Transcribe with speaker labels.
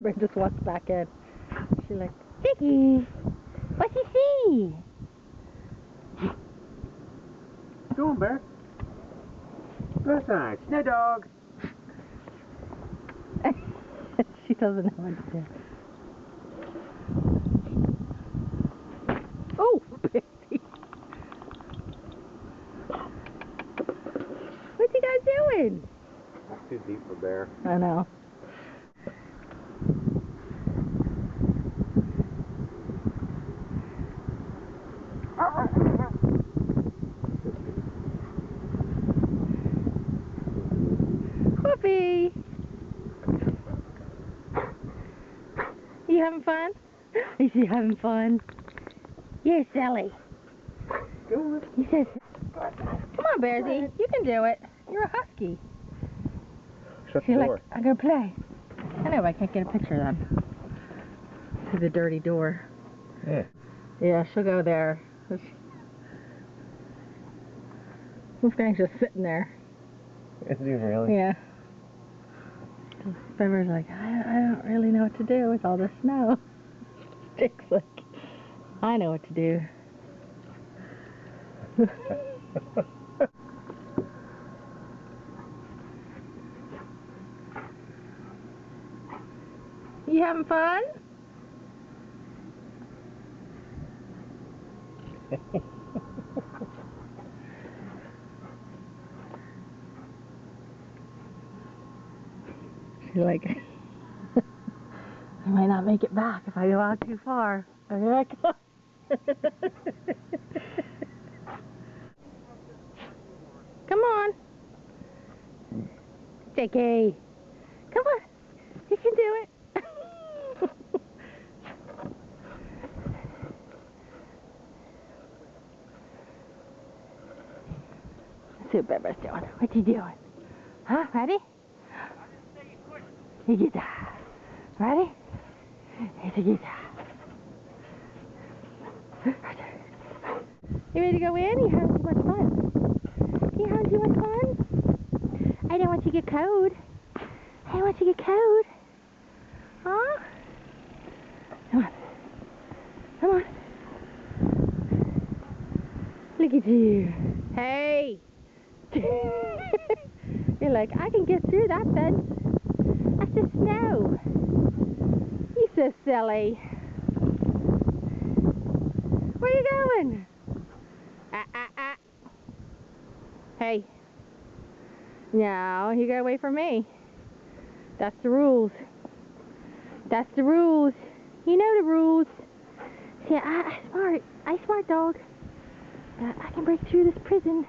Speaker 1: Brent just walks back in. She's like, Vicky, what's he see?
Speaker 2: Go on, Bear. Go side. Snow dog.
Speaker 1: She doesn't know what to do. Oh, baby. What you guys doing?
Speaker 2: That's too deep for Bear.
Speaker 1: I know. Whoopee! You having fun? Is she having fun? Yes, Sally.
Speaker 2: Go on.
Speaker 1: He says, come on, Bearsy, you can do it. You're a husky.
Speaker 2: Shut the
Speaker 1: She's
Speaker 2: door.
Speaker 1: like, I'm going to play. I know, but I can't get a picture of them. To the dirty door.
Speaker 2: Yeah.
Speaker 1: Yeah, she'll go there. Wolfgang's just sitting there.
Speaker 2: Is he really?
Speaker 1: Yeah. Bever's like, I don't really know what to do with all this snow. Jake's like, I know what to do. You having fun? She's like, I might not make it back if I go out too far. And here I come. Come on. Jakey. Come on. You can do it. Let's see what Bever's doing. What you doing? Huh? Ready? You get that. Ready? Here's a guitar. You ready to go in? You're having too much fun. You're having too much fun? I don't want you to get cold. I don't want you to get cold. Huh? Come on. Come on. Look at you. Hey! You're like, I can get through that fence. That's just snow. You're so silly. Where are you going? Hey. No, you got away from me. That's the rules. That's the rules. You know the rules. See, I'm smart. I'm smart, dog. I can break through this prison.